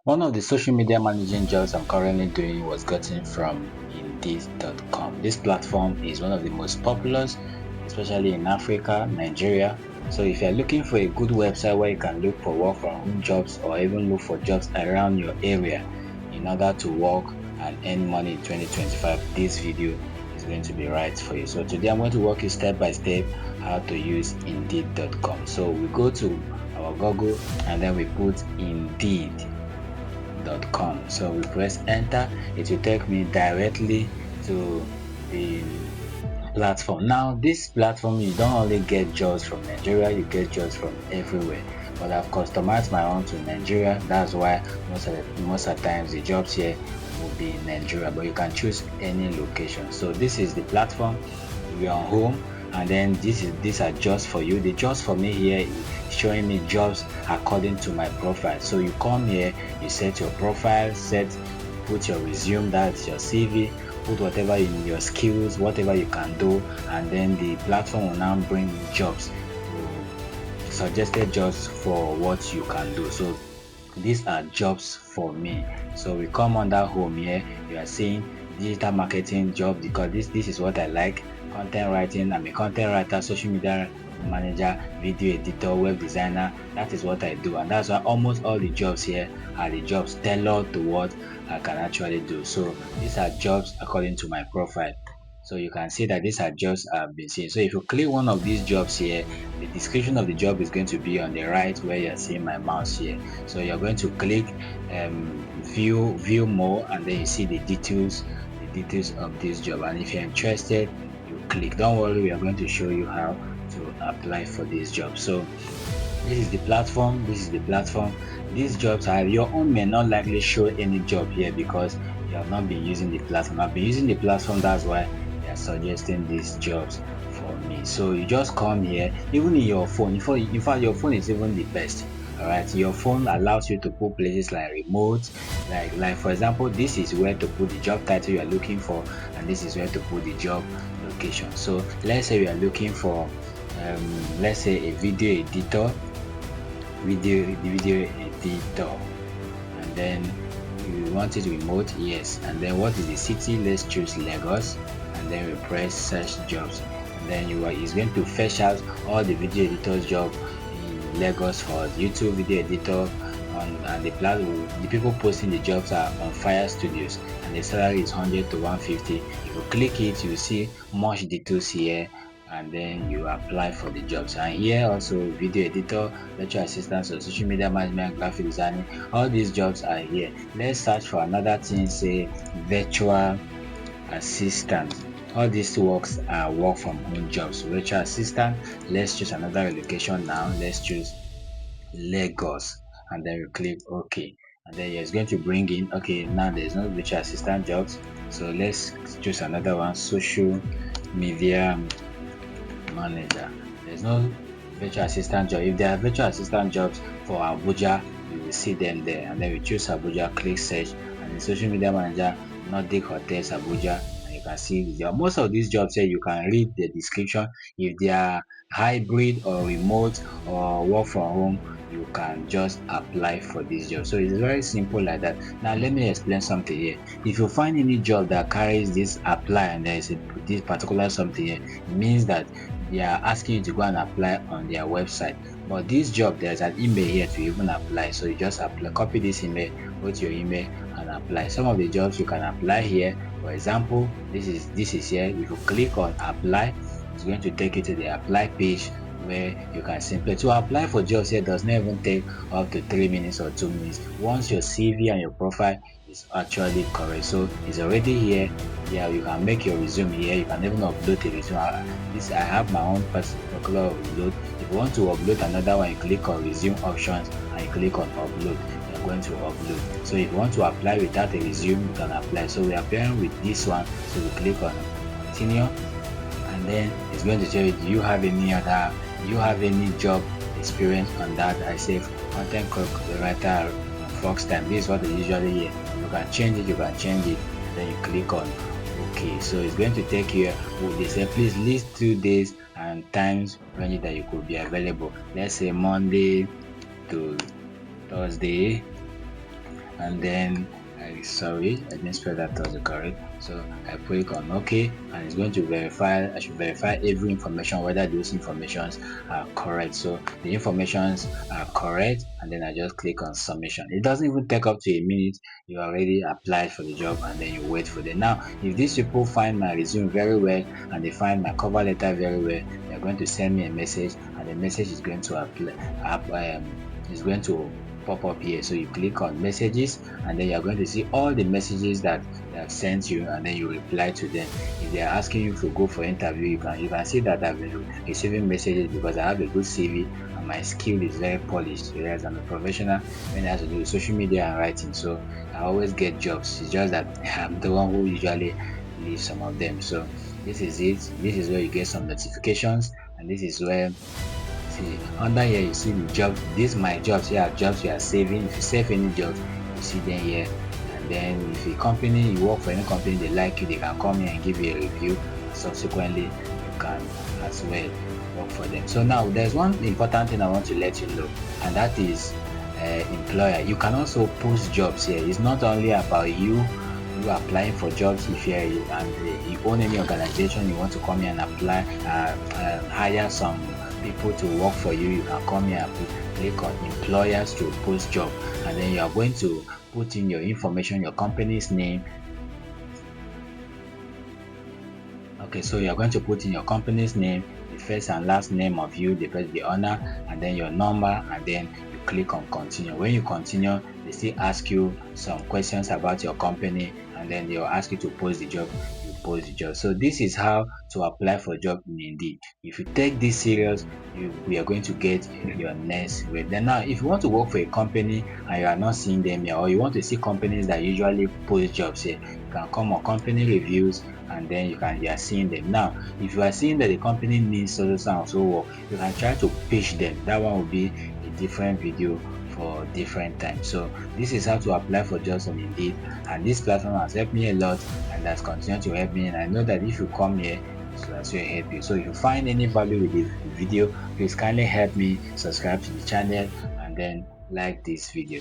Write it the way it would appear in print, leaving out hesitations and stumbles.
One of the social media managing jobs I'm currently doing was gotten from Indeed.com. This platform is one of the most popular, especially in Africa, Nigeria. So if you're looking for a good website where you can look for work from home jobs or even look for jobs around your area in order to work and earn money in 2025, this video is going to be right for you. So today I'm going to walk you step by step how to use Indeed.com. So we go to our Google and then we put Indeed.com. So we press enter. It will take me directly to the platform. Now this platform, you don't only get jobs from Nigeria, you get jobs from everywhere, but I've customized my own to Nigeria. That's why most of the times the jobs here will be in Nigeria, but you can choose any location. So this is the platform. We are on home, and then these are just for you. The just for me here is showing me jobs according to my profile. So you come here, you set your profile, put your resume, that's your CV, put whatever in your skills, whatever you can do, and then the platform will now bring jobs, suggested jobs for what you can do. So these are jobs for me. So we come under home here, you are seeing digital marketing job, because this is what I like. Content writing, I'm a content writer, social media manager, video editor, web designer. That is what I do, and that's why almost all the jobs here are the jobs tailored to what I can actually do. So these are jobs according to my profile. So you can see that these are jobs I've been seeing. So if you click one of these jobs here, the description of the job is going to be on the right where you're seeing my mouse here. So you're going to click view more, and then you see the details of this job. And if you're interested, you click. Don't worry, we are going to show you how to apply for this job. So this is the platform. This is the platform. These jobs are your own, may not likely show any job here because you have not been using the platform. I've been using the platform, that's why they are suggesting these jobs for me. So you just come here, even in your phone. In fact, your phone is even the best. All right, your phone allows you to put places like remote, like for example, this is where to put the job title you are looking for, and this is where to put the job location. So let's say we are looking for let's say a video editor, and then you want it remote, yes, and then what is the city? Let's choose Lagos, and then we press search jobs, and then it's going to fetch out all the video editors job in Lagos for YouTube video editor. And the people posting the jobs are on Fire Studios, and the salary is 100 to 150. If you click it, you see much details here, and then you apply for the jobs. And here also video editor, virtual assistant, so social media management, graphic designing, all these jobs are here. Let's search for another thing, say virtual assistant. All these works are work from home jobs. Virtual assistant, let's choose another location now. Let's choose Lagos, and then you click OK, and then it's going to bring in, okay, now there's no virtual assistant jobs, so let's choose another one, social media manager. There's no virtual assistant job. If there are virtual assistant jobs for Abuja, you will see them there, and then we choose Abuja, click search, and in social media manager, Nordic Hotels Abuja, and you can see there. Most of these jobs here you can read the description. If they are hybrid or remote or work from home, you can just apply for this job. So it's very simple like that. Now let me explain something here. If you find any job that carries this apply and there is this particular something here, it means that they are asking you to go and apply on their website. But this job, there's an email here to even apply. So you just apply, copy this email, go to your email and apply. Some of the jobs you can apply here. For example, this is here. If you click on apply, it's going to take you to the apply page where you can simply to apply for jobs here does not even take up to 3 minutes or 2 minutes. Once your CV and your profile is actually correct, so it's already here. Yeah, you can make your resume here. You can even upload a resume. I have my own particular upload. If you want to upload another one, you click on resume options and you click on upload. You're going to upload. So if you want to apply without a resume, you can apply. So we are pairing with this one. So we click on continue, and then it's going to tell you, do you have any job experience on that? I say content writer Fox time. This is what I usually hear. You can change it, and then you click on OK. So it's going to take you, they say please list 2 days and times range that you could be available. Let's say Monday to Thursday, and then sorry, I didn't spell that as correct. So I click on OK, and it's going to verify. I should verify every information whether those informations are correct. So the informations are correct, and then I just click on submission. It doesn't even take up to a minute. You already applied for the job, and then you wait for them. Now, if these people find my resume very well and they find my cover letter very well, they're going to send me a message, and the message is going to is going to pop up here. So you click on messages, and then you're going to see all the messages that they have sent you, and then you reply to them. If they are asking you to go for interview, you can see that I've been receiving messages because I have a good CV and my skill is very polished. Whereas I'm a professional when it has to do with social media and writing, so I always get jobs. It's just that I'm the one who usually leaves some of them. So this is it. This is where you get some notifications, and this is where, see, under here you see the jobs. These my jobs here are jobs you are saving. If you save any jobs, you see them here. And then if a company, you work for any company, they like you, they can come here and give you a review. And subsequently, you can as well work for them. So now there's one important thing I want to let you know, and that is employer. You can also post jobs here. It's not only about you applying for jobs. If you own any organization, you want to come here and apply, hire some people to work for you, you can come here and click on employers to post job, and then you are going to put in your information, your company's name. Okay, so you're going to put in your company's name, the first and last name of you, the owner, and then your number, and then you click on continue. When you continue, they still ask you some questions about your company, and then they'll ask you to post the job. You post the job. So this is how to apply for a job in Indeed. If you take this serious, we are going to get your next rate. Then now, if you want to work for a company and you are not seeing them here, or you want to see companies that usually post jobs here, you can come on company reviews, and then you are seeing them. Now, if you are seeing that the company needs so work, you can try to pitch them. That one will be a different video for different times. So this is how to apply for jobs on Indeed, and this platform has helped me a lot and has continued to help me. And I know that if you come here, it will also help you. So if you find any value with the video, please kindly help me subscribe to the channel and then like this video.